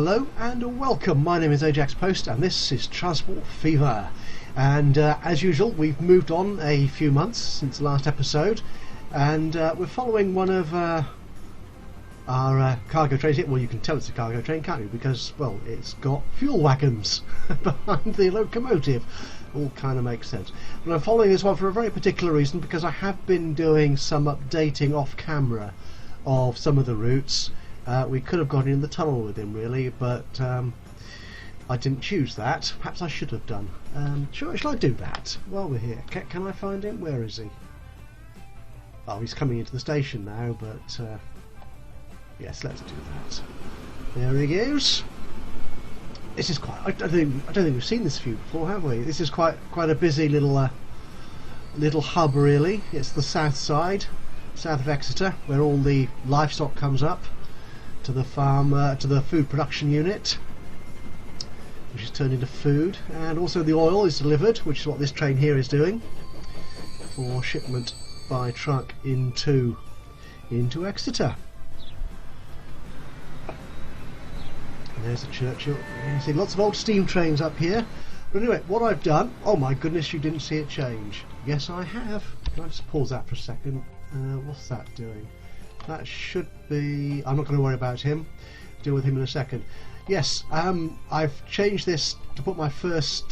Hello and welcome, my name is Ajaxpost and this is Transport Fever, and as usual we've moved on a few months since the last episode, and we're following one of our cargo trains here. Well, you can tell it's a cargo train, can't you, because, well, it's got fuel wagons behind the locomotive. All kind of makes sense. But I'm following this one for a very particular reason, because I have been doing some updating off camera of some of the routes. We could have gone in the tunnel with him really, but I didn't choose that. Perhaps I should have done. Shall I do that while we're here? Can I find him? Where is he? Oh, he's coming into the station now, but yes, let's do that. There he goes. This is quite. I don't think we've seen this view before, have we? This is quite a busy little hub really. It's the south side, south of Exeter, where all the livestock comes up to the farm, to the food production unit, which is turned into food, and also the oil is delivered, which is what this train here is doing, for shipment by truck into Exeter. And there's the church. You can see lots of old steam trains up here. But anyway, what I've done. Oh my goodness, you didn't see it change. Yes, I have. Can I just pause that for a second? What's that doing? That should be. I'm not going to worry about him. Deal with him in a second. Yes, I've changed this to put my first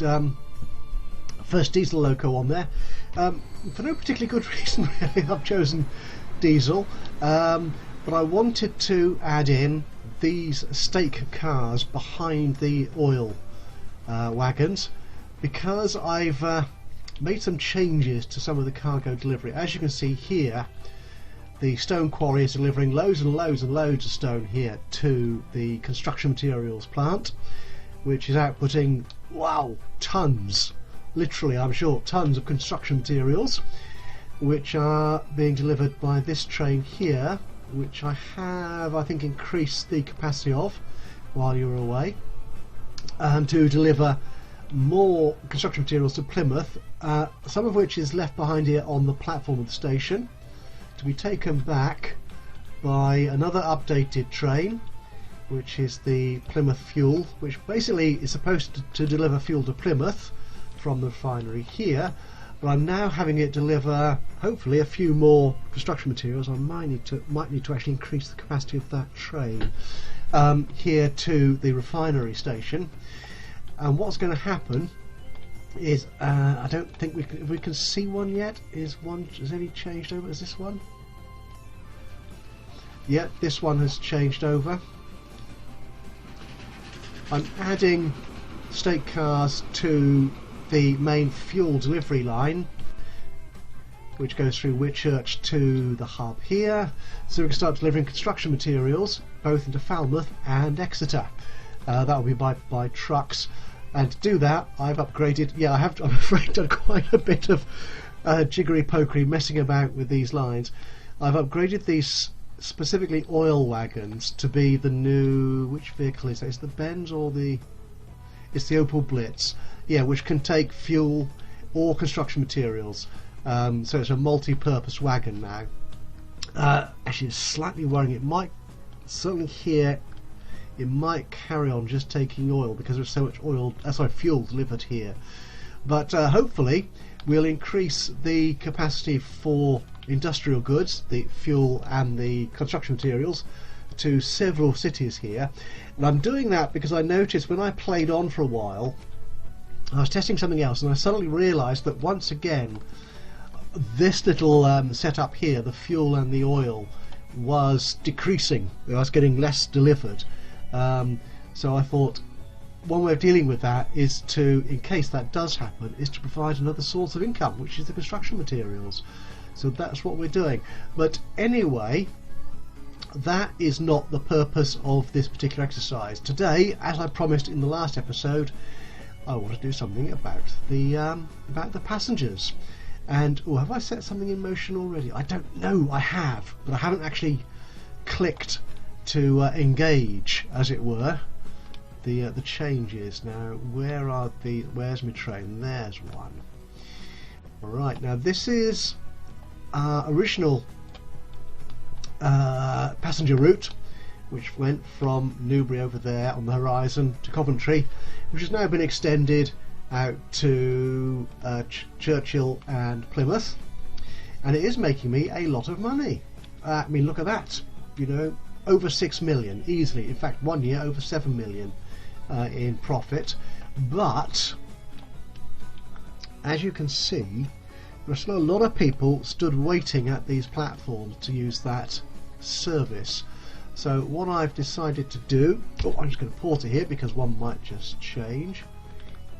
diesel loco on there, for no particularly good reason really. I've chosen diesel, but I wanted to add in these stake cars behind the oil wagons, because I've made some changes to some of the cargo delivery. As you can see here, the stone quarry is delivering loads and loads and loads of stone here to the construction materials plant, which is outputting, wow, tons, literally I'm sure, tons of construction materials, which are being delivered by this train here, which I have, I think, increased the capacity of while you were away, to deliver more construction materials to Plymouth, some of which is left behind here on the platform of the station, to be taken back by another updated train, which is the Plymouth Fuel, which basically is supposed to deliver fuel to Plymouth from the refinery here, but I'm now having it deliver hopefully a few more construction materials. I might need to actually increase the capacity of that train here to the refinery station. And what's going to happen is, I don't think we can see one yet. Has any changed over? Is this one? Yeah, this one has changed over. I'm adding stake cars to the main fuel delivery line, which goes through Whitchurch to the hub here, so we can start delivering construction materials both into Falmouth and Exeter. That will be by trucks. And to do that, I've upgraded. Yeah, I'm afraid done quite a bit of jiggery pokery messing about with these lines. I've upgraded these specifically oil wagons to be the new. Which vehicle is that? Is it the Benz or the? It's the Opel Blitz. Yeah, which can take fuel or construction materials. So it's a multi-purpose wagon now. Actually, it's slightly worrying. It might certainly here. It might carry on just taking oil because there's so much fuel delivered here. But hopefully we'll increase the capacity for industrial goods, the fuel and the construction materials, to several cities here. And I'm doing that because I noticed when I played on for a while, I was testing something else, and I suddenly realised that once again this little setup here, the fuel and the oil, was decreasing. I was getting less delivered. So I thought one way of dealing with that is to, in case that does happen, is to provide another source of income, which is the construction materials. So that's what we're doing. But anyway, that is not the purpose of this particular exercise. Today, as I promised in the last episode, I want to do something about the passengers. And have I set something in motion already? I don't know. I have, but I haven't actually clicked to engage, as it were, the changes. Now, where's my train? There's one. Alright, now this is original passenger route, which went from Newbury over there on the horizon to Coventry, which has now been extended out to Churchill and Plymouth, and it is making me a lot of money. I mean, look at that, you know, over 6 million easily. In fact, 1 year over 7 million in profit. But as you can see, there are still a lot of people stood waiting at these platforms to use that service. So what I've decided to do, I'm just going to pause it here because one might just change,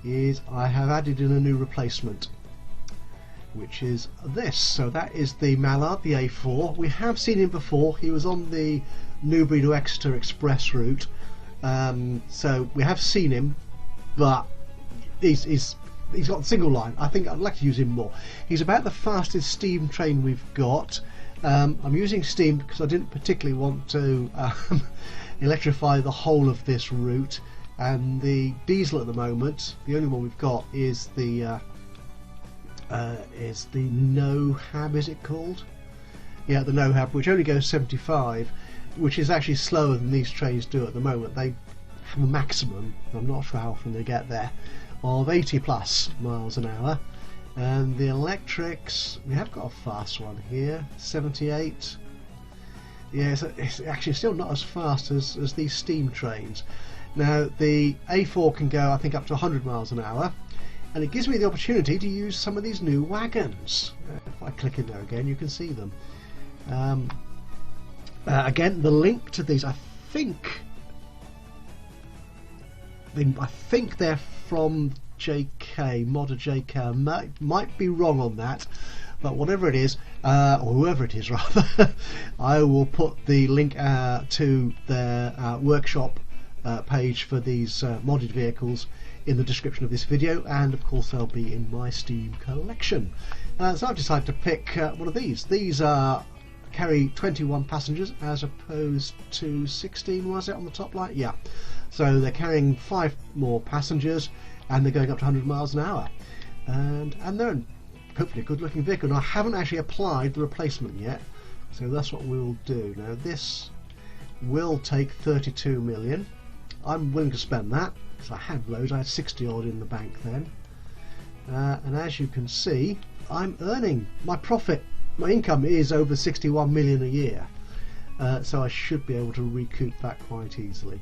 is I have added in a new replacement, which is this. So that is the Mallard, the A4. We have seen him before. He was on the Newbury to Exeter Express route, so we have seen him, but he's got a single line. I think I'd like to use him more. He's about the fastest steam train we've got. I'm using steam because I didn't particularly want to electrify the whole of this route, and the diesel at the moment, the only one we've got is the NOHAB, is it called? Yeah, the NOHAB, which only goes 75, which is actually slower than these trains do at the moment. They have a maximum, I'm not sure how often they get there, of 80 plus miles an hour. And the electrics, we have got a fast one here, 78. Yeah, it's actually still not as fast as these steam trains. Now the A4 can go, I think, up to 100 miles an hour, and it gives me the opportunity to use some of these new wagons. If I click in there again, you can see them. Again, the link to these, I think they're from JK, Modder JK. Might be wrong on that, but whatever it is, or whoever it is rather, I will put the link to their workshop page for these modded vehicles in the description of this video, and of course they'll be in my Steam collection. So I've decided to pick one of these. These carry 21 passengers as opposed to 16, was it, on the top line? Yeah. So they're carrying 5 more passengers, and they're going up to 100 miles an hour, and they're hopefully a good looking vehicle. Now, I haven't actually applied the replacement yet, so that's what we'll do. Now this will take 32 million. I'm willing to spend that because I had loads. I had 60 odd in the bank then, and as you can see, I'm earning my profit. My income is over 61 million a year, so I should be able to recoup that quite easily.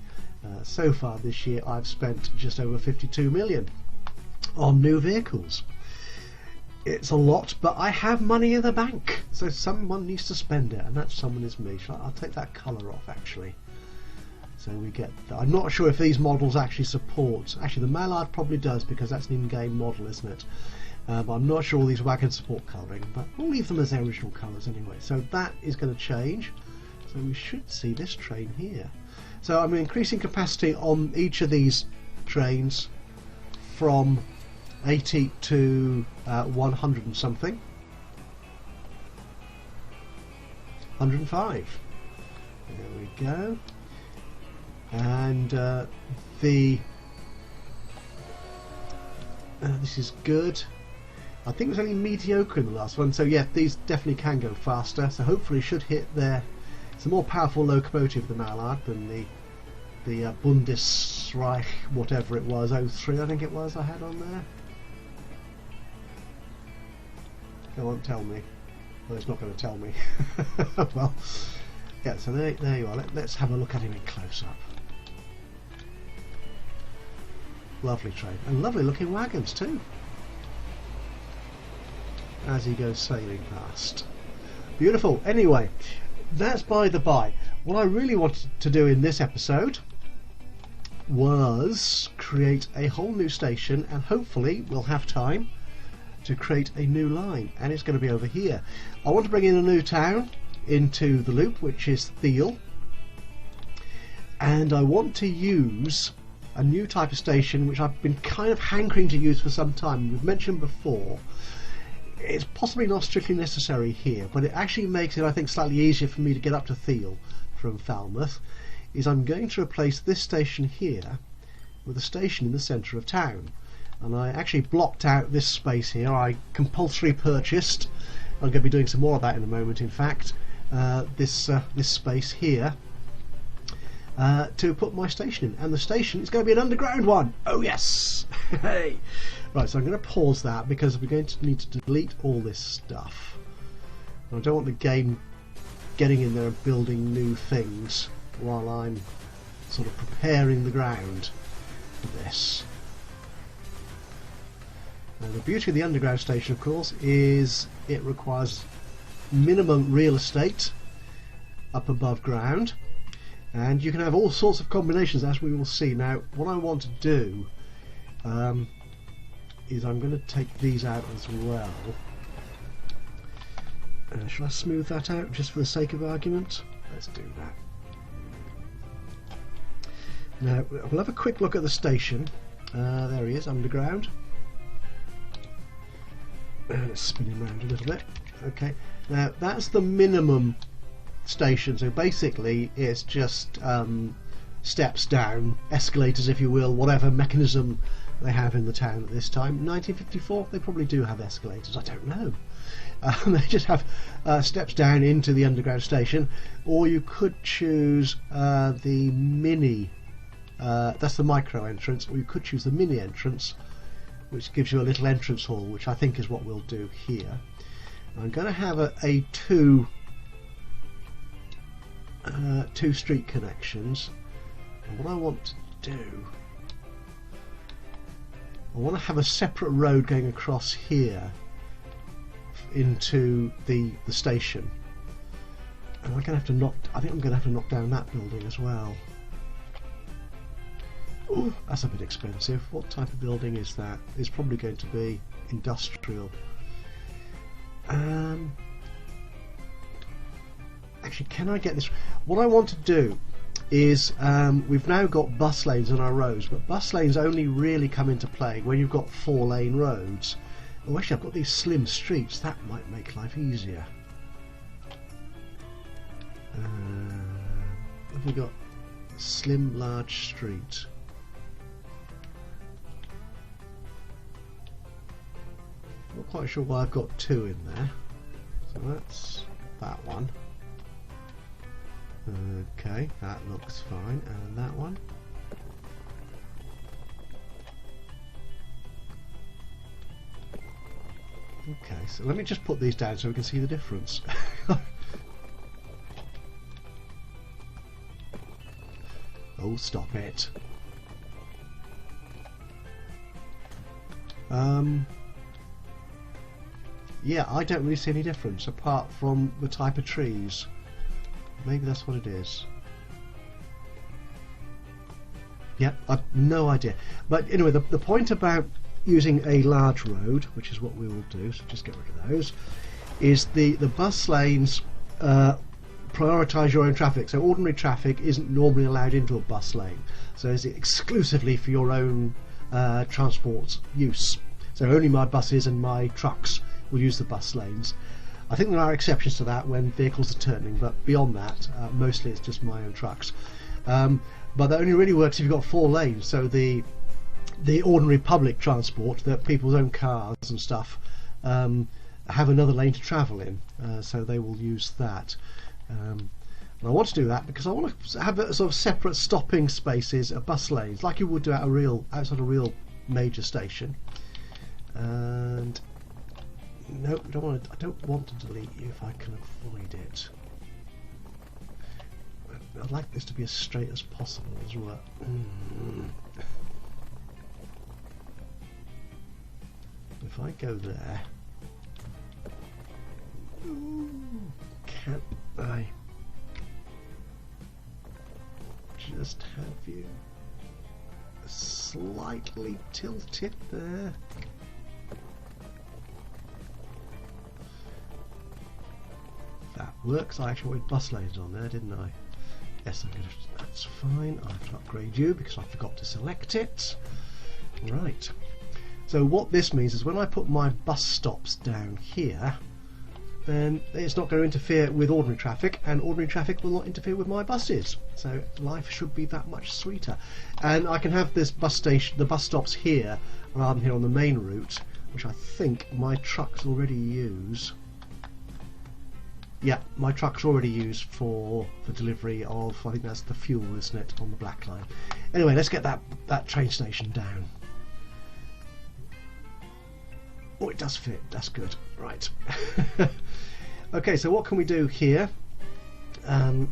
So far this year I've spent just over 52 million on new vehicles. It's a lot, but I have money in the bank, so someone needs to spend it, and that someone is me. I'll take that colour off actually. So we get that. I'm not sure if these models actually support, actually the Mallard probably does because that's an in-game model, isn't it? But I'm not sure all these wagons support colouring, but we'll leave them as their original colours anyway. So that is going to change, so we should see this train here. So I'm increasing capacity on each of these trains from 80 to 100 and something. 105. There we go. And this is good. I think it was only mediocre in the last one, so yeah, these definitely can go faster. So hopefully should hit their. It's a more powerful locomotive, the Mallard, than the Bundesreich, whatever it was, 03 I think it was I had on there. Go on, tell me. Well, it's not going to tell me. Well, yeah, so there you are. Let's have a look at him in close-up. Lovely train, and lovely looking wagons too, as he goes sailing past. Beautiful. Anyway, that's by the by. What I really wanted to do in this episode was create a whole new station, and hopefully we'll have time to create a new line, and it's going to be over here. I want to bring in a new town into the loop, which is Thiel, and I want to use a new type of station which I've been kind of hankering to use for some time. We've mentioned before, it's possibly not strictly necessary here, but it actually makes it, I think, slightly easier for me to get up to Thiel from Falmouth, is I'm going to replace this station here with a station in the centre of town. And I actually blocked out this space here. I compulsory purchased, I'm going to be doing some more of that in a moment in fact, this space here, to put my station in, and the station is going to be an underground one. Oh yes! Hey! Right, so I'm going to pause that because we're going to need to delete all this stuff. And I don't want the game getting in there and building new things while I'm sort of preparing the ground for this. Now, the beauty of the underground station, of course, is it requires minimum real estate up above ground, and you can have all sorts of combinations, as we will see. Now, what I want to do is I'm going to take these out as well. Shall I smooth that out just for the sake of argument? Let's do that. Now, we'll have a quick look at the station. There he is, underground. Let's spin him around a little bit. Okay, now that's the minimum station, so basically it's just steps down, escalators if you will, whatever mechanism they have in the town at this time. 1954, they probably do have escalators, I don't know. They just have steps down into the underground station, or you could choose the mini, that's the micro entrance, or you could choose the mini entrance, which gives you a little entrance hall, which I think is what we'll do here. I'm going to have a two street connections, and what I want to do, I want to have a separate road going across here into the station, and I'm going to have to knock, I think I'm going to have to knock down that building as well. Ooh, that's a bit expensive. What type of building is that? It's probably going to be industrial. Actually, can I get this? What I want to do is, we've now got bus lanes on our roads, but bus lanes only really come into play when you've got 4-lane roads. Oh, actually, I've got these slim streets. That might make life easier. Have we got a slim, large street? Not quite sure why I've got 2 in there. So that's that one. Okay, that looks fine. And that one. Okay, so let me just put these down so we can see the difference. Oh, stop it. Yeah, I don't really see any difference apart from the type of trees. Maybe that's what it is. Yep, I've no idea. But anyway, the point about using a large road, which is what we will do, so just get rid of those, is the bus lanes prioritise your own traffic. So ordinary traffic isn't normally allowed into a bus lane. So it's exclusively for your own transport use. So only my buses and my trucks will use the bus lanes. I think there are exceptions to that when vehicles are turning, but beyond that, mostly it's just my own trucks. But that only really works if you've got 4 lanes. So the ordinary public transport, that people's own cars and stuff, have another lane to travel in, so they will use that. And I want to do that because I want to have a sort of separate stopping spaces at bus lanes, like you would do at outside a real major station. And no, I don't want to delete you if I can avoid it. I'd like this to be as straight as possible as well. If I go there, can I just have you slightly tilted there? That works. I actually wanted bus lanes on there, didn't I? Yes, that's fine. I have to upgrade you because I forgot to select it. Right. So what this means is when I put my bus stops down here, then it's not going to interfere with ordinary traffic, and ordinary traffic will not interfere with my buses. So life should be that much sweeter. And I can have this bus station, the bus stops here, rather than here on the main route, which I think my trucks already use. Yeah, my truck's already used for delivery of, I think that's the fuel, isn't it, on the black line. Anyway, let's get that train station down. Oh, it does fit, that's good. Right. Okay, so what can we do here? I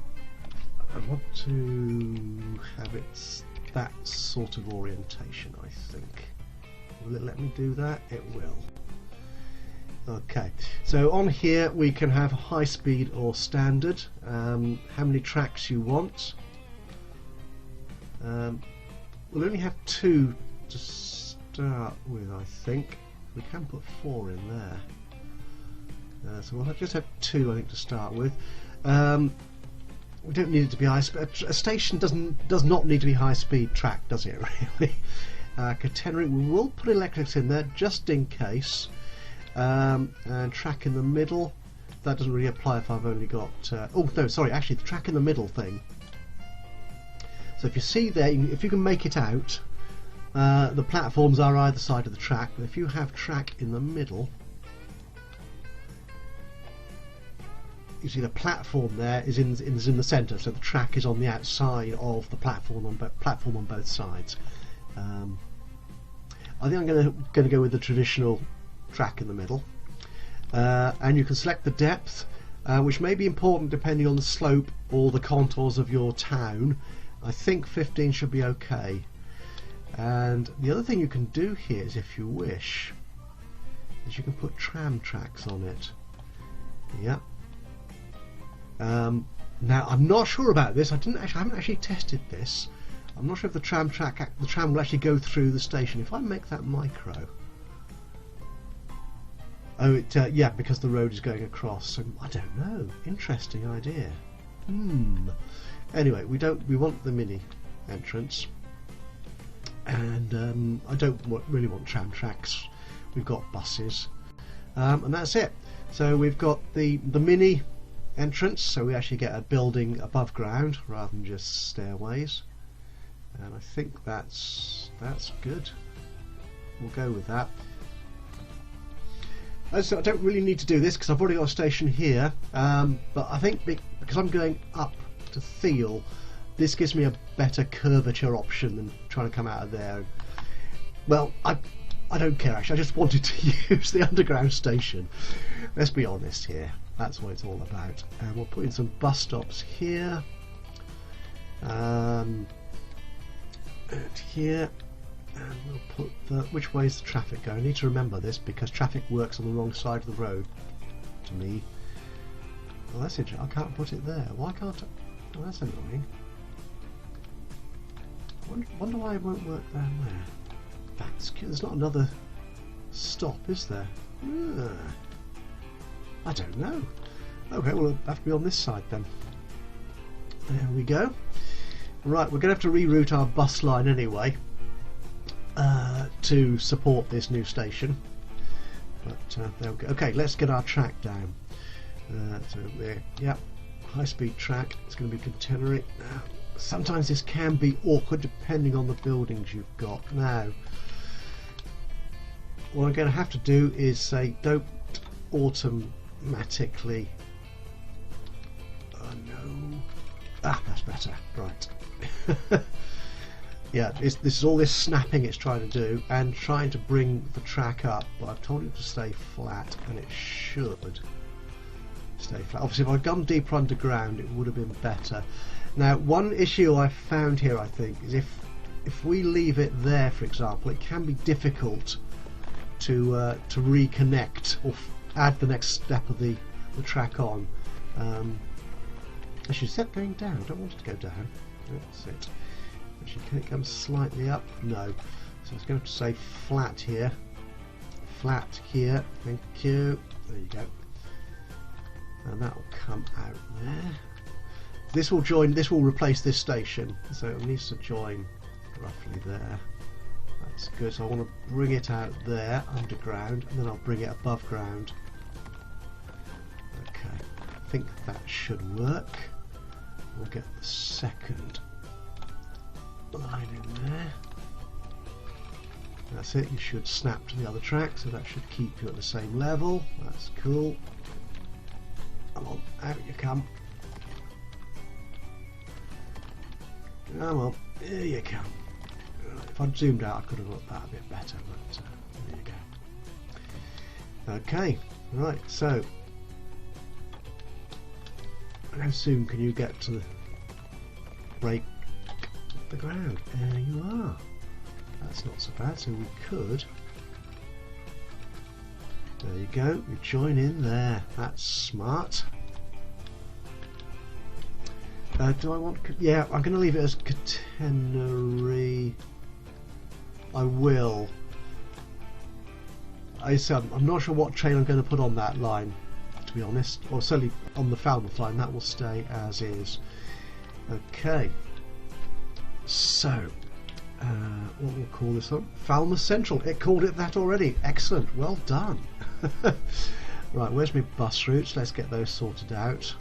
want to have it that sort of orientation, I think. Will it let me do that? It will. Okay, so on here we can have high speed or standard, how many tracks you want. We'll only have 2 to start with, I think. We can put 4 in there. So we'll just have 2, I think, to start with. We don't need it to be high speed. A station does not need to be high speed track, does it, really? Catenary, we will put electrics in there just in case. And track in the middle, that doesn't really apply if I've only got oh no, sorry, actually the track in the middle thing, so if you see there, if you can make it out, the platforms are either side of the track, but if you have track in the middle, you see the platform there is in the centre, so the track is on the outside of the platform on both sides. I think I'm going to go with the traditional track in the middle, and you can select the depth, which may be important depending on the slope or the contours of your town. I think 15 should be okay. And the other thing you can do here is, if you wish, is you can put tram tracks on it. Yeah. Now I'm not sure about this. I haven't actually tested this. I'm not sure if the tram will actually go through the station. If I make that micro. Oh, yeah, because the road is going across. So I don't know. Interesting idea. Anyway, we want the mini entrance, and I don't really want tram tracks. We've got buses, and that's it. So we've got the mini entrance, so we actually get a building above ground rather than just stairways. And I think that's good. We'll go with that. So I don't really need to do this because I've already got a station here, but I think because I'm going up to Thiel, this gives me a better curvature option than trying to come out of there. Well, I don't care actually, I just wanted to use the underground station. Let's be honest here, that's what it's all about. And we'll put in some bus stops here, and here. And we'll put which way is the traffic going? I need to remember this because traffic works on the wrong side of the road to me. Well, that's interesting. I can't put it there. Why can't I? Oh, that's annoying. Wonder why it won't work down there. That's cute. There's not another stop, is there? I don't know. Okay, well, it'll have to be on this side then. There we go. Right, we're going to have to reroute our bus line anyway. To support this new station, but there we go. Okay, let's get our track down. So there, yeah, high-speed track. It's going to be catenary. Now, sometimes this can be awkward depending on the buildings you've got. Now, what I'm going to have to do is say don't automatically. Oh no! Ah, that's better. Right. Yeah, this is all this snapping it's trying to do and trying to bring the track up, but I've told it to stay flat, and it should stay flat. Obviously if I'd gone deeper underground it would have been better. Now one issue I've found here, I think, is if we leave it there, for example, it can be difficult to reconnect or add the next step of the track on. I should set going down. I don't want it to go down. That's it. Actually, can it come slightly up? No. So it's going to say flat here. Flat here. Thank you. There you go. And that will come out there. This will join. This will replace this station. So it needs to join roughly there. That's good. So I want to bring it out there underground, and then I'll bring it above ground. Okay. I think that should work. We'll get the second line in there. That's it. You should snap to the other track, so that should keep you at the same level. That's cool. Come on, out you come. Come on, here you come. If I'd zoomed out, I could have got that a bit better, but there you go. Okay, right, so how soon can you get to break the ground? There you are. That's not so bad, so we could. There you go, you join in there. That's smart. Do I want... yeah, I'm going to leave it as catenary. I will. I'm not sure what train I'm going to put on that line, to be honest. Or certainly on the Falmouth line, that will stay as is. Okay. So, what we'll call this one? Falmouth Central. It called it that already. Excellent. Well done. Right, where's my bus routes? Let's get those sorted out.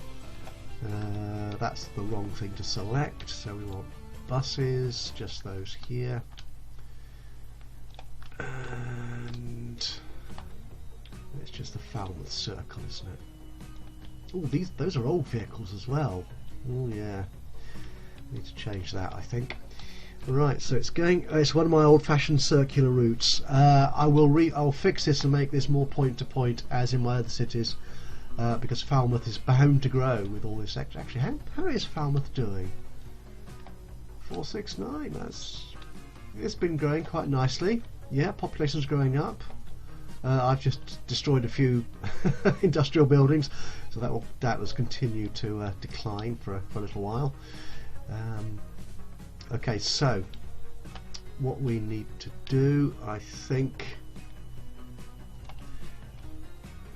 That's the wrong thing to select, so we want buses, just those here. And it's just the Falmouth Circle, isn't it? Oh, those are old vehicles as well. Oh yeah, need to change that, I think. Right, so it's going. It's one of my old-fashioned circular routes. I'll fix this and make this more point-to-point, as in my other cities, because Falmouth is bound to grow with all this. Actually, how is Falmouth doing? 469. It's been growing quite nicely. Yeah, population's growing up. I've just destroyed a few industrial buildings, so that will doubtless continue to decline for a little while. Okay, so what we need to do, I think.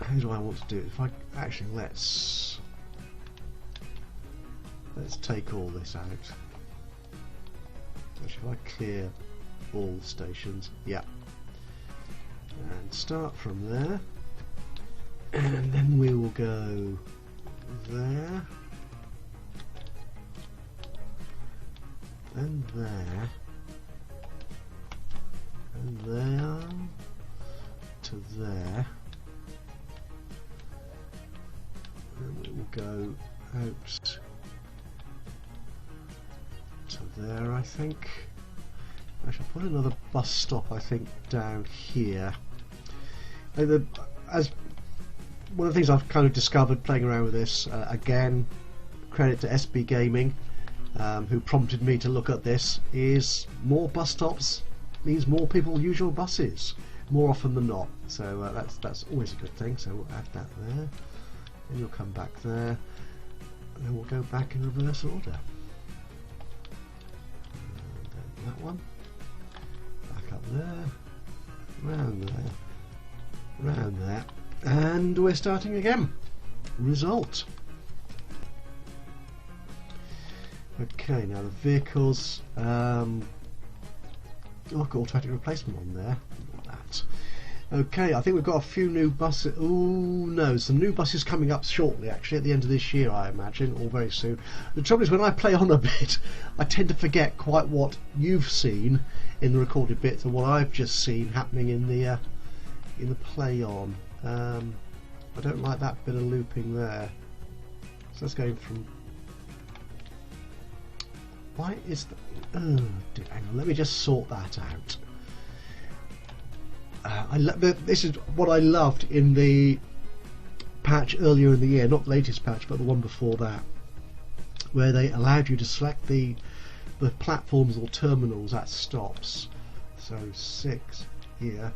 How do I want to do it? If I actually let's take all this out. Actually, if I clear all stations, yeah, and start from there, and then we will go there, and there, and there, to there, and we will go out to there, I think. I shall put another bus stop, I think, down here. As one of the things I've kind of discovered playing around with this, again, credit to SB Gaming, who prompted me to look at this, is more bus stops means more people use your buses more often than not. So that's always a good thing. So we'll add that there, and you'll come back there, and then we'll go back in reverse order. And then that one. Up there, round there, round there, and we're starting again. Result. Okay, now the vehicles. I've got automatic replacement on there. That. Okay, I think we've got a few new buses. Oh no, some new buses coming up shortly, actually, at the end of this year, I imagine, or very soon. The trouble is, when I play on a bit, I tend to forget quite what you've seen in the recorded bits and what I've just seen happening in the play on. I don't like that bit of looping there. So that's going from. Why is that? Oh, dear, hang on, let me just sort that out. This is what I loved in the patch earlier in the year, not the latest patch, but the one before that, where they allowed you to select the platforms or terminals at stops. So 6 here.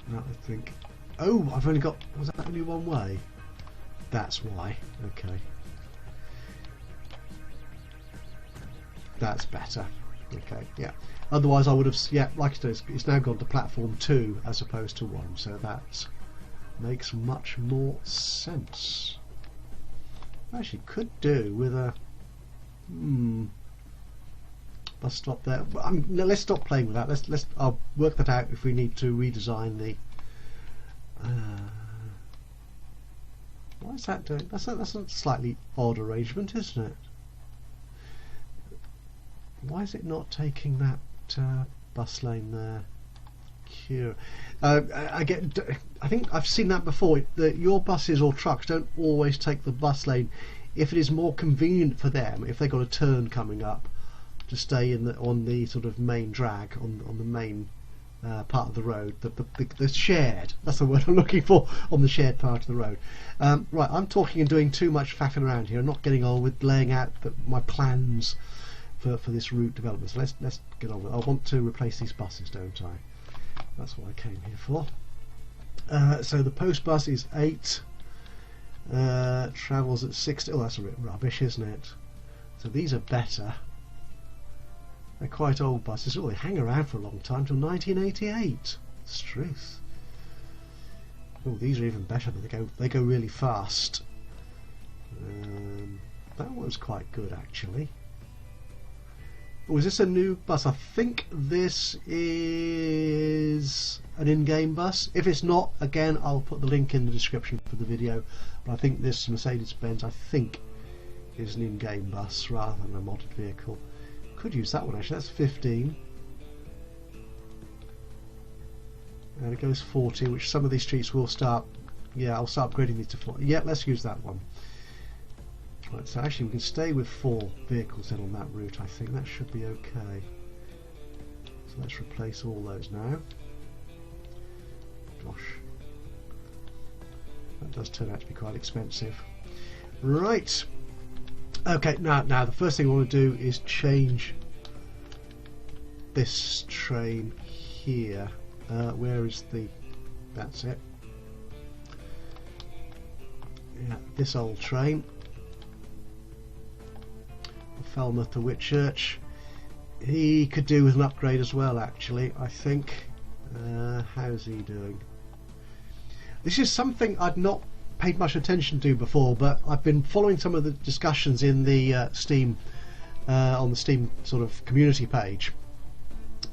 Now I think. Oh, I've only got. Was that only one way? That's why. Okay. That's better. Okay, yeah. Otherwise I would have, yeah, like I said, it's now gone to platform 2 as opposed to 1, so that makes much more sense. Actually could do with a bus stop there. No, let's stop playing with that. I'll work that out if we need to redesign the why is that doing? That's a slightly odd arrangement, isn't it? Why is it not taking that bus lane there? secure. I think I've seen that before. That your buses or trucks don't always take the bus lane if it is more convenient for them. If they've got a turn coming up, to stay on the sort of main drag on the main part of the road, the shared. That's the word I'm looking for, on the shared part of the road. Right, I'm talking and doing too much faffing around here. I'm not getting on with laying out my plans for this route development. So let's get on with it. I want to replace these buses, don't I? That's what I came here for. So the post bus is 8. Travels at 60. Oh, that's a bit rubbish, isn't it? So these are better. They're quite old buses. Oh, they hang around for a long time, till 1988. It's truth. Oh, these are even better, but they go really fast. That one's quite good, actually. Oh, is this a new bus? I think this is an in-game bus. If it's not, again, I'll put the link in the description for the video. But I think this Mercedes-Benz, I think, is an in-game bus rather than a modded vehicle. Could use that one actually. That's 15, and it goes 40, which some of these streets will start. Yeah, I'll start upgrading these to 40. Yeah, let's use that one. Right, so actually we can stay with 4 vehicles then on that route. I think that should be okay. So let's replace all those now. Gosh, that does turn out to be quite expensive. Right. Okay, now the first thing I want to do is change this train here. Where is the... that's it. Yeah, this old train. Falmouth to Whitchurch. He could do with an upgrade as well, actually, I think. How's he doing? This is something I'd not paid much attention to before, but I've been following some of the discussions in the Steam on the Steam sort of community page,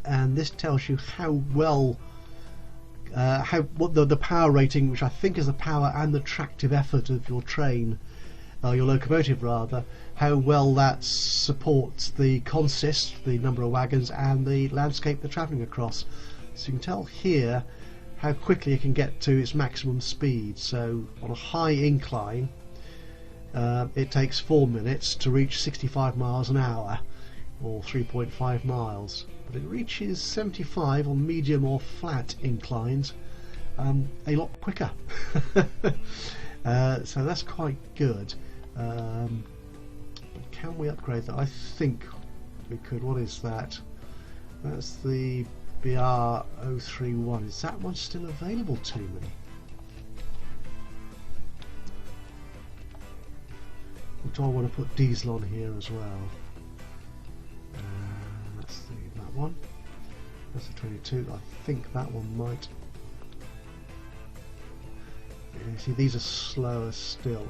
and this tells you how well what the power rating, which I think is the power and the tractive effort of your train, your locomotive rather, how well that supports the consist, the number of wagons, and the landscape they're travelling across. So you can tell here how quickly it can get to its maximum speed. So on a high incline, it takes 4 minutes to reach 65 miles an hour, or 3.5 miles, but it reaches 75 on medium or flat inclines a lot quicker. So that's quite good. Can we upgrade that? I think we could. What is that? That's the BR031. Is that one still available to me? Or do I want to put diesel on here as well? That's that one. That's the 22. I think that one might. Yeah, see, these are slower still.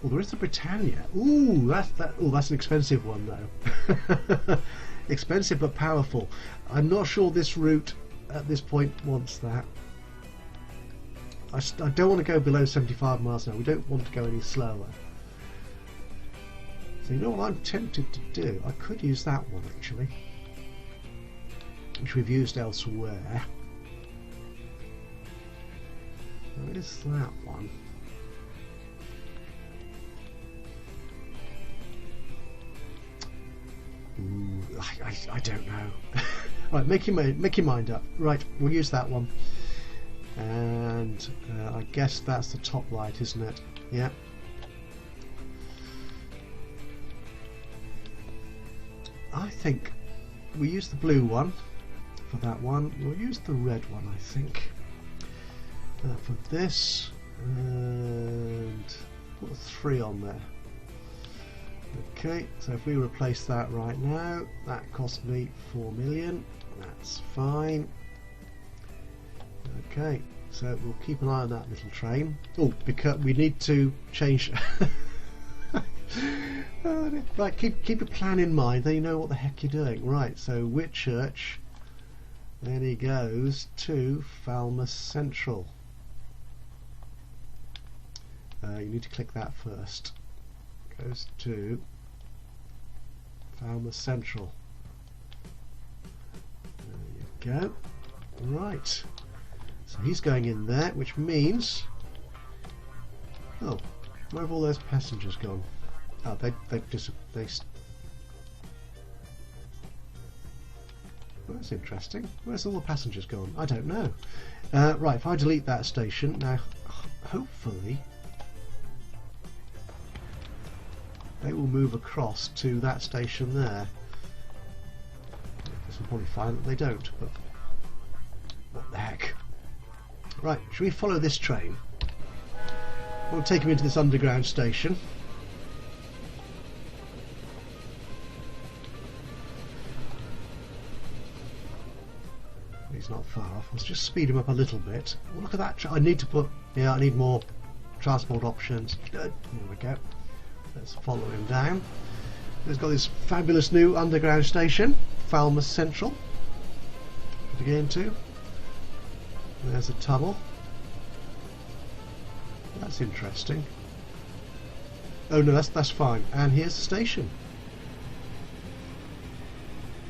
Oh, there is the Britannia. Ooh, that's an expensive one though. Expensive but powerful. I'm not sure this route at this point wants that. I don't want to go below 75 miles an hour. We don't want to go any slower. So you know what I'm tempted to do? I could use that one actually, which we've used elsewhere. Where is that one? Ooh, I don't know. Right, make your mind up. Right, we'll use that one. And I guess that's the top right, isn't it? Yeah. I think we use the blue one for that one. We'll use the red one, I think, for this, and put a 3 on there. Okay, so if we replace that right now, that cost me 4 million. That's fine. Okay, so we'll keep an eye on that little train. Oh, because we need to change. Right, keep a plan in mind, then you know what the heck you're doing. Right, so Whitchurch, then he goes to Falmouth Central. You need to click that first. Goes to Falmouth Central. There you go. Right. So he's going in there, which means... Oh, where have all those passengers gone? Oh, they've disappeared. Well, that's interesting. Where's all the passengers gone? I don't know. Right, if I delete that station, now hopefully they will move across to that station there. This will probably find that they don't, but what the heck. Right, should we follow this train? We'll take him into this underground station. He's not far off. Let's just speed him up a little bit. Oh, look at that. I need to put... Yeah, I need more transport options. Good. There we go. Let's follow him down. He's got this fabulous new underground station, Falmouth Central, to get into. There's a tunnel. That's interesting. Oh no, that's fine. And here's the station.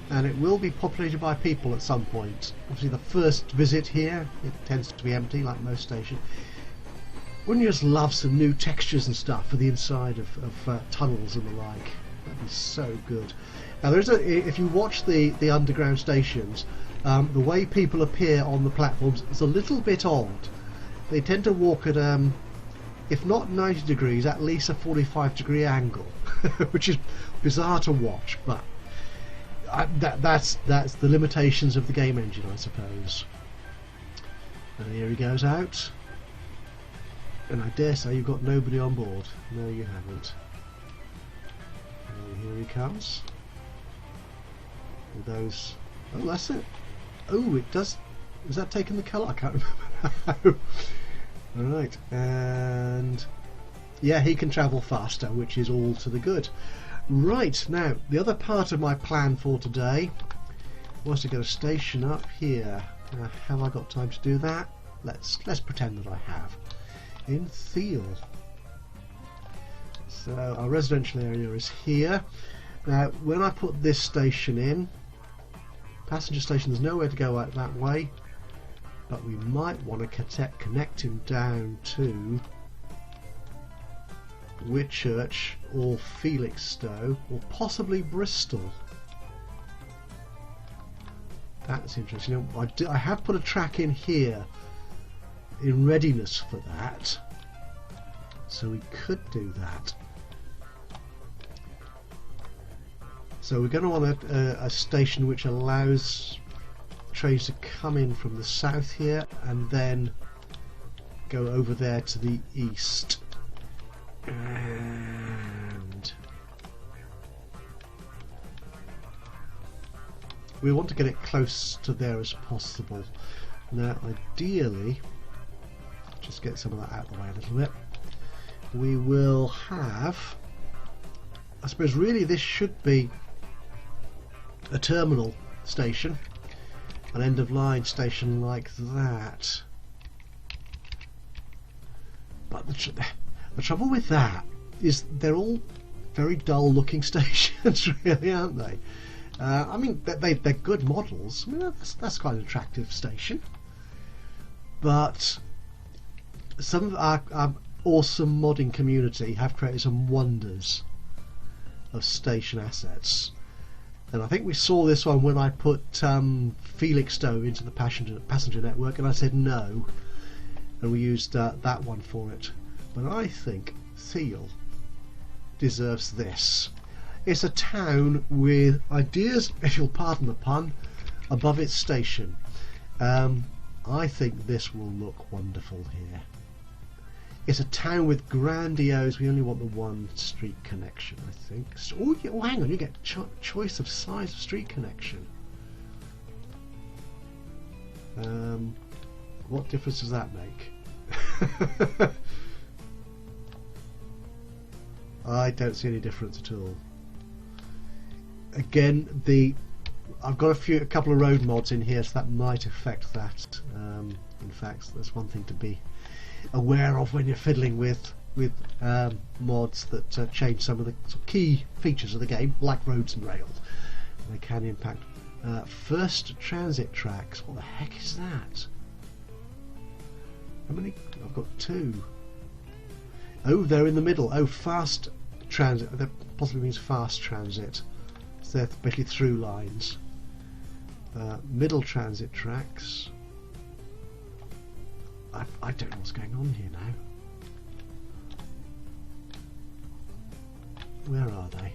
And it will be populated by people at some point. Obviously the first visit here, it tends to be empty like most stations. Wouldn't you just love some new textures and stuff for the inside of tunnels and the like? That'd be so good. Now there's if you watch the underground stations, the way people appear on the platforms is a little bit odd. They tend to walk at if not 90 degrees, at least a 45-degree angle, which is bizarre to watch, but that's the limitations of the game engine, I suppose. And here he goes out, and I dare say you've got nobody on board. No, you haven't. And here he comes with those. Oh, that's it. Oh, it does. Is that taking the colour? I can't remember. Right, and yeah, he can travel faster, which is all to the good. Right, now the other part of my plan for today was to get a station up here. Have I got time to do that? Let's pretend that I have. In Thiel. So our residential area is here. Now when I put this station in, passenger station, there's nowhere to go out that way. But we might want to connect him down to Whitchurch or Felixstowe or possibly Bristol. That's interesting. You know, I have put a track in here in readiness for that, so we could do that. So we're going to want a station which allows trains to come in from the south here and then go over there to the east. And we want to get it close to there as possible. Now ideally, just get some of that out of the way a little bit, we will have, I suppose really this should be a terminal station, an end of line station like that. But the trouble with that is they're all very dull looking stations, really, aren't they? I mean, they're good models. I mean, that's quite an attractive station. But some of our awesome modding community have created some wonders of station assets. And I think we saw this one when I put Felixstowe into the passenger network, and I said no, and we used that one for it. But I think Thiel deserves this. It's a town with ideas, if you'll pardon the pun, above its station. I think this will look wonderful here. It's a town with grandiose. We only want the one street connection, I think. Oh, hang on, you get choice of size of street connection. What difference does that make? I don't see any difference at all. Again, I've got a couple of road mods in here, so that might affect that. In fact, that's one thing to be aware of when you're fiddling with mods that change some of the key features of the game, like roads and rails. They can impact First transit tracks. What the heck is that? How many? I've got 2. Oh, they're in the middle. Oh, fast transit. That possibly means fast transit. So they're basically through lines. Middle transit tracks. I don't know what's going on here now. Where are they?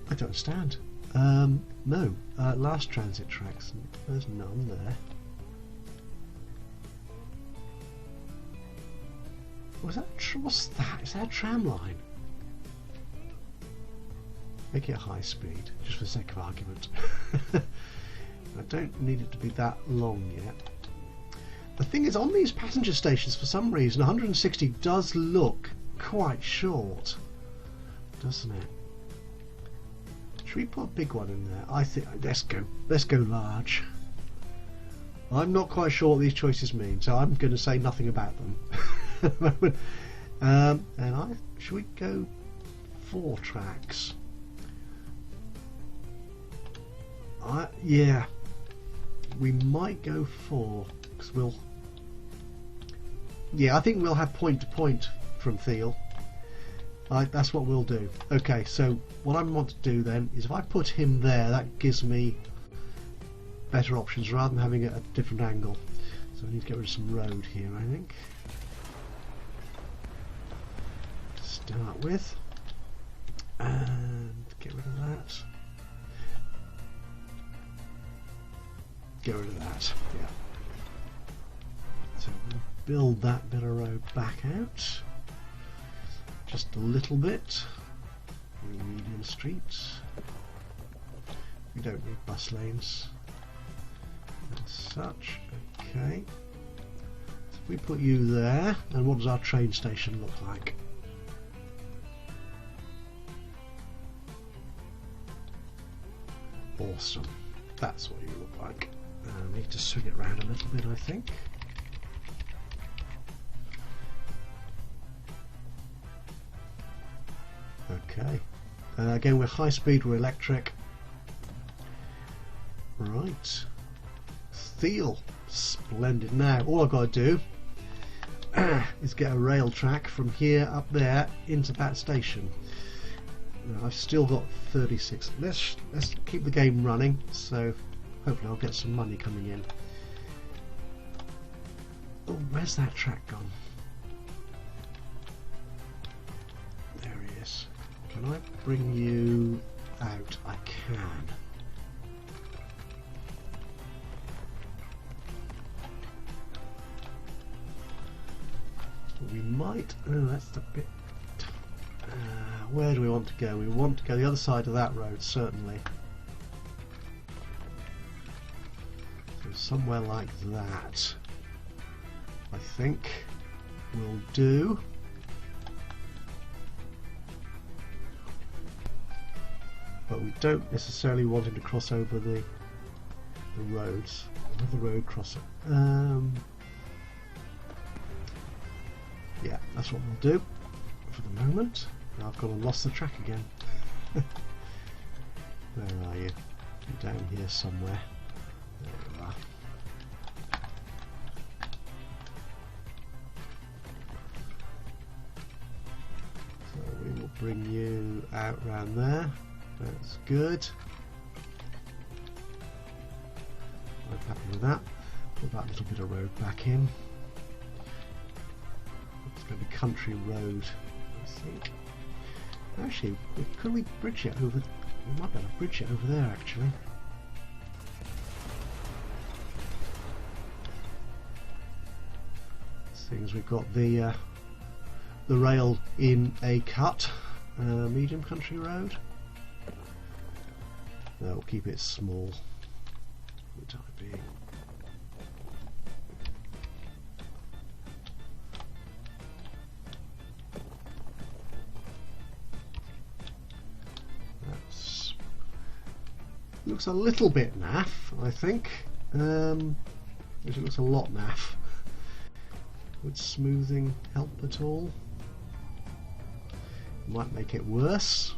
I don't understand. No. Last transit tracks. There's none there. What's that? Is that a tram line? Make it a high speed, just for the sake of argument. I don't need it to be that long yet. The thing is, on these passenger stations, for some reason, 160 does look quite short, doesn't it? Should we put a big one in there? I think let's go large. I'm not quite sure what these choices mean, so I'm going to say nothing about them. Should we go 4 tracks? Yeah, we might go 4 because I think we'll have point to point from Thiel. That's what we'll do. Okay, so what I want to do then is if I put him there, that gives me better options rather than having it at a different angle. So I need to get rid of some road here, I think. To start with, and get rid of that. Get rid of that. Yeah. So we'll build that bit of road back out. Just a little bit. Medium streets. We don't need bus lanes as such. Okay. So if we put you there, and what does our train station look like? Awesome. That's what you look like. I need to swing it around a little bit, I think. Okay. Again, we're high speed, we're electric. Right. Thiel. Splendid. Now, all I've got to do is get a rail track from here up there into that station. Now, I've still got 36. Let's keep the game running, so hopefully I'll get some money coming in. Oh, where's that track gone? There he is. Can I bring you out? I can. We might... Oh, that's the bit... where do we want to go? We want to go the other side of that road, certainly. So somewhere like that, I think, will do. But we don't necessarily want him to cross over the roads. Another road crosser. Yeah, that's what we'll do for the moment. Now I've gone and lost the track again. Where are you? You're down here somewhere. There you are. So we will bring you out round there. That's good. I'm happy with that. Put that little bit of road back in. It's going to be country road, I think. Actually, could we bridge it over? We might be able to bridge it over there, actually. Seeing as we've got the rail in a cut, medium country road. No, we'll keep it small for the time being. Looks a little bit naff, I think. It looks a lot naff. Would smoothing help at all? Might make it worse.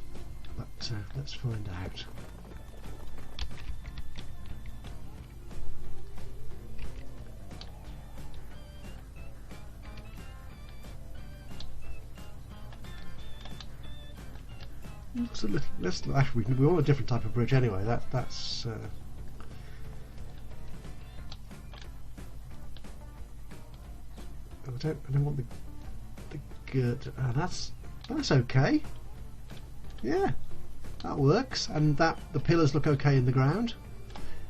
but let's find out. Looks a little. Actually, we want a different type of bridge anyway. That's. I don't want the good. That's okay. Yeah, that works, and the pillars look okay in the ground.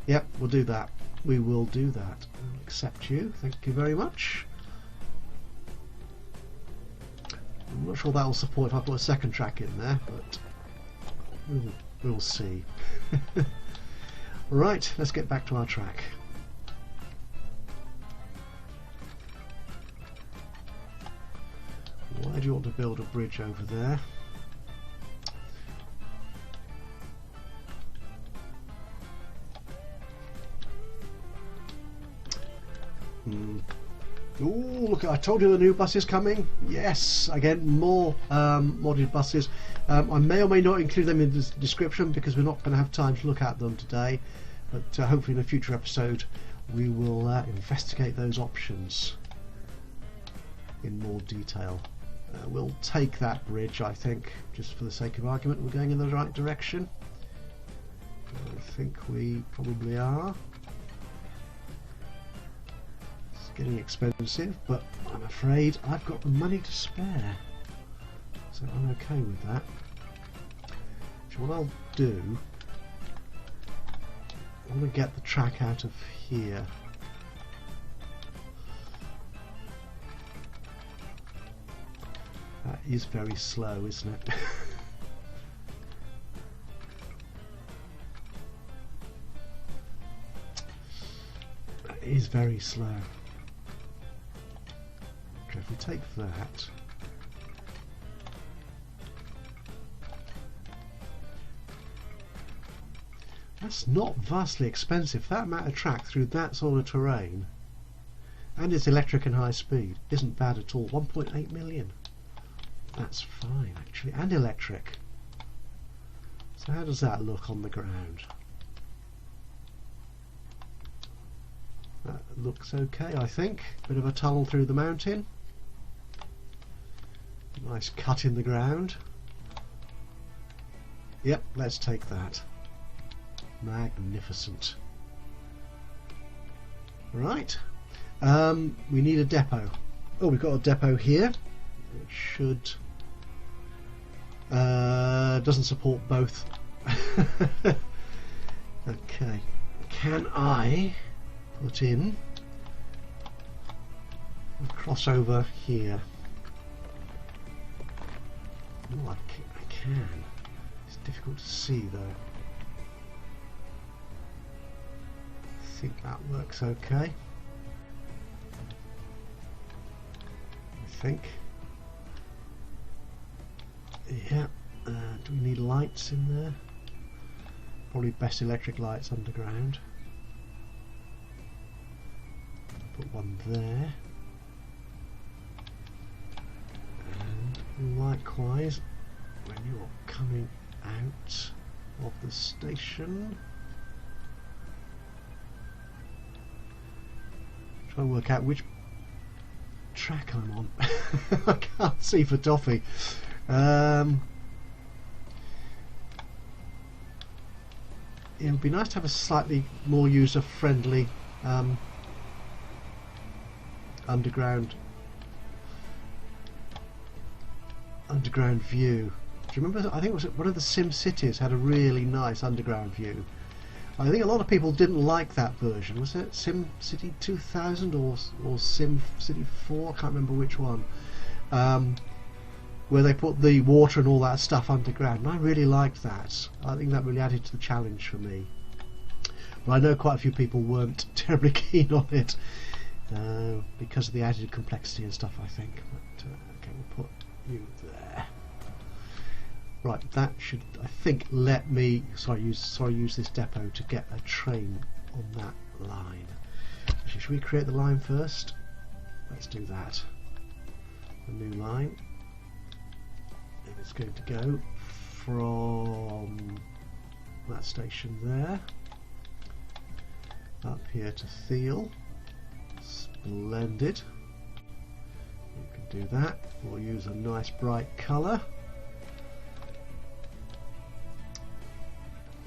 Yep, we'll do that. We will do that. I'll accept you. Thank you very much. I'm not sure that will support if I put a second track in there, but we'll see. Right, let's get back to our track. Why do you want to build a bridge over there? Oh, look, I told you the new bus is coming. Yes, again, more modded buses. I may or may not include them in the description because we're not going to have time to look at them today, but hopefully in a future episode we will investigate those options in more detail. We'll take that bridge, I think, just for the sake of argument. We're going in the right direction. I think we probably are. Getting expensive, but I'm afraid I've got the money to spare, so I'm okay with that. So what I'll do, I want to get the track out of here. That is very slow, isn't it? That is very slow. If we take that, that's not vastly expensive. That amount of track through that sort of terrain, and it's electric and high speed, isn't bad at all. 1.8 million. That's fine actually, and electric. So how does that look on the ground? That looks okay, I think. Bit of a tunnel through the mountain. Nice cut in the ground. Yep, let's take that. Magnificent. Right. We need a depot. Oh, we've got a depot here. It should... doesn't support both. Okay. Can I put in a crossover here? Oh, I can. It's difficult to see though. I think that works okay. I think. Yeah. Do we need lights in there? Probably best electric lights underground. Put one there. Likewise, when you're coming out of the station, try and work out which track I'm on. I can't see for toffee. It would be nice to have a slightly more user-friendly underground view. Do you remember? I think it was one of the Sim Cities had a really nice underground view. I think a lot of people didn't like that version. Was it Sim City 2000 or Sim City 4? I can't remember which one. Where they put the water and all that stuff underground. And I really liked that. I think that really added to the challenge for me. But I know quite a few people weren't terribly keen on it because of the added complexity and stuff, I think. But okay, we'll put you there. Right, that should, I think, let me use this depot to get a train on that line. Actually, should we create the line first? Let's do that. A new line. And it's going to go from that station there up here to Thiel. Splendid. We can do that. We'll use a nice bright colour,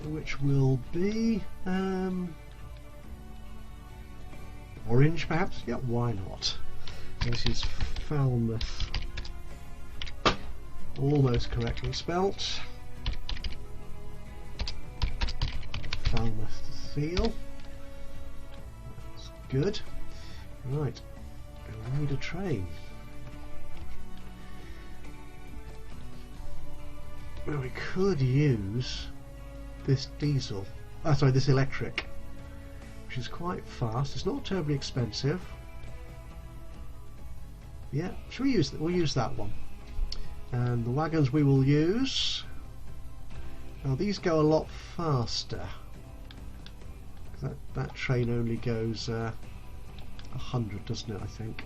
which will be orange perhaps? Yeah, why not? This is Falmouth, almost correctly spelt. Falmouth to Thiel. That's good. Right, we need a train. Well, we could use this diesel, sorry, this electric, which is quite fast. It's not terribly expensive. Yeah, should we use that? We'll use that one. And the wagons we will use. Now these go a lot faster. That train only goes 100, doesn't it? I think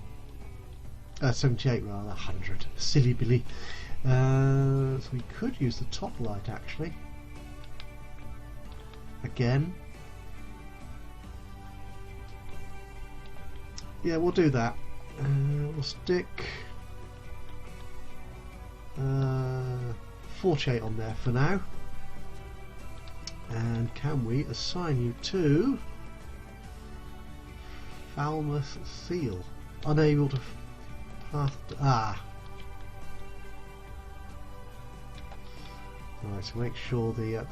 78 rather. 100. Silly Billy. So we could use the top light actually. Again. Yeah, we'll do that. We'll stick 48 on there for now. And can we assign you to Falmouth Thiel? Unable to path. Right, so make sure the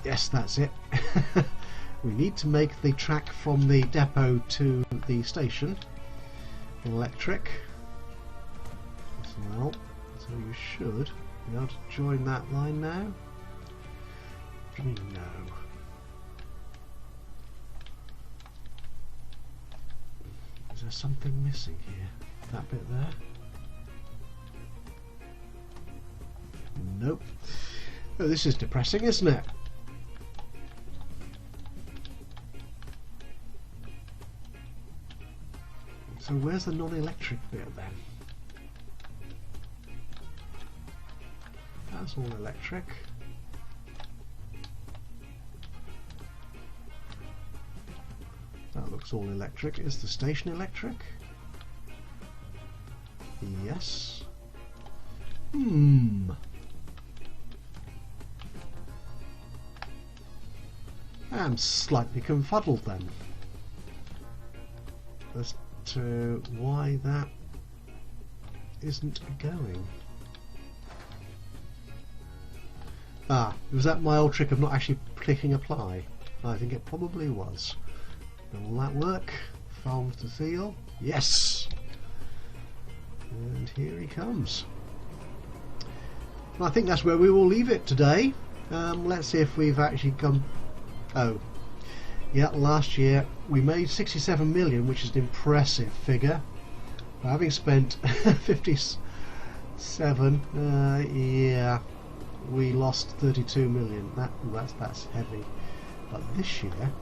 yes, that's it. We need to make the track from the depot to the station electric as well. So you should be able to join that line now. What do you mean no? Is there something missing here? That bit there? Nope. Oh, this is depressing, isn't it? So where's the non-electric bit then? That's all electric. That looks all electric. Is the station electric? Yes. I'm slightly confuddled then as to why that isn't going. Was that my old trick of not actually clicking apply? I think it probably was. Will that work? Falmouth to Thiel? Yes! And here he comes. Well, I think that's where we will leave it today. Let's see if we've actually come. Oh, yeah, last year we made 67 million, which is an impressive figure. But having spent 57, yeah, we lost 32 million. That's heavy. But this year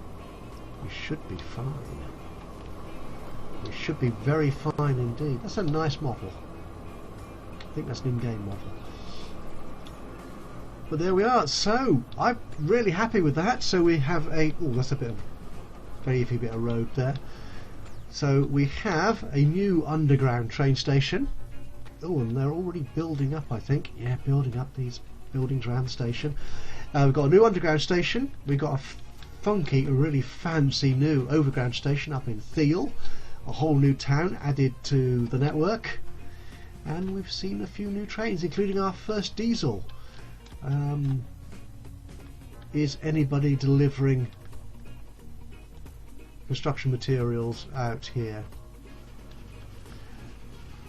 we should be fine. We should be very fine indeed. That's a nice model. I think that's an in-game model. But there we are. So I'm really happy with that. So we have a that's a bit of very iffy bit of road there. So we have a new underground train station. Oh, and they're already building up, I think. Yeah, building up these buildings around the station. We've got a new underground station. We've got a funky, a really fancy new overground station up in Thiel. A whole new town added to the network. And we've seen a few new trains, including our first diesel. Is anybody delivering construction materials out here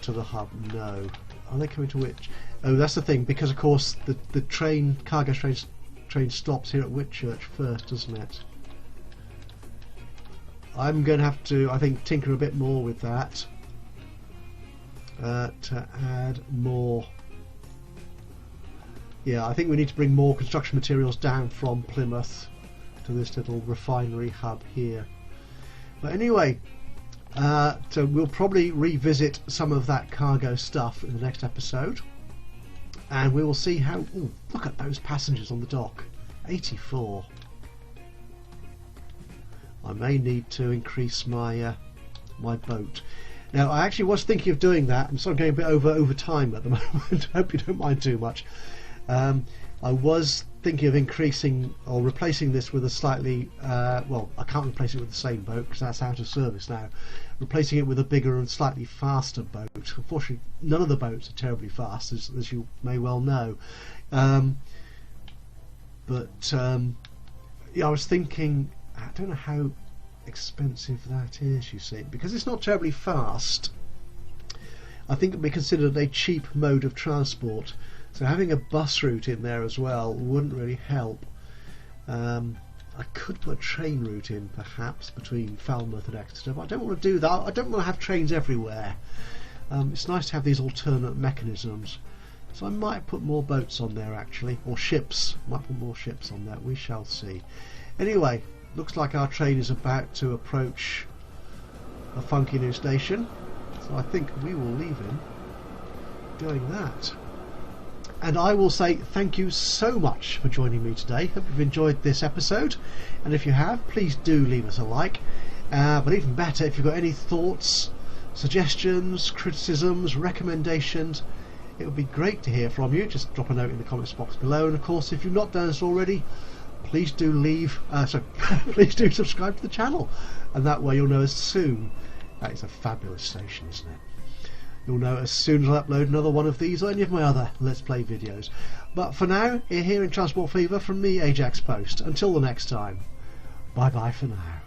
to the hub? No. Are they coming to which? Oh, that's the thing, because of course the train, cargo train stops here at Whitchurch first, doesn't it? I'm going to have to, I think, tinker a bit more with that to add more. Yeah, I think we need to bring more construction materials down from Plymouth to this little refinery hub here. But anyway, so we'll probably revisit some of that cargo stuff in the next episode. and we will see how... Ooh, look at those passengers on the dock. 84. I may need to increase my my boat. Now, I actually was thinking of doing that. I'm sort of going a bit over time at the moment. I hope you don't mind too much. I was thinking of increasing or replacing this with a slightly well, I can't replace it with the same boat because that's out of service now. Replacing it with a bigger and slightly faster boat. Unfortunately, none of the boats are terribly fast, as you may well know. But yeah, I was thinking, I don't know how expensive that is, you see, because it's not terribly fast. I think it would be considered a cheap mode of transport, so having a bus route in there as well wouldn't really help. I could put a train route in perhaps between Falmouth and Exeter, but I don't want to do that. I don't want to have trains everywhere. It's nice to have these alternate mechanisms, so I might put more boats on there actually, or ships. Might put more ships on there, we shall see. Anyway, looks like our train is about to approach a funky new station, so I think we will leave him doing that. And I will say thank you so much for joining me today. Hope you've enjoyed this episode, and if you have, please do leave us a like. But even better, if you've got any thoughts, suggestions, criticisms, recommendations, it would be great to hear from you. Just drop a note in the comments box below, and of course if you've not done this already, please do please do subscribe to the channel, and that way you'll know as soon. That is a fabulous station, isn't it? You'll know as soon as I upload another one of these or any of my other Let's Play videos. But for now, you're here in Transport Fever from me, Ajaxpost. Until the next time, bye bye for now.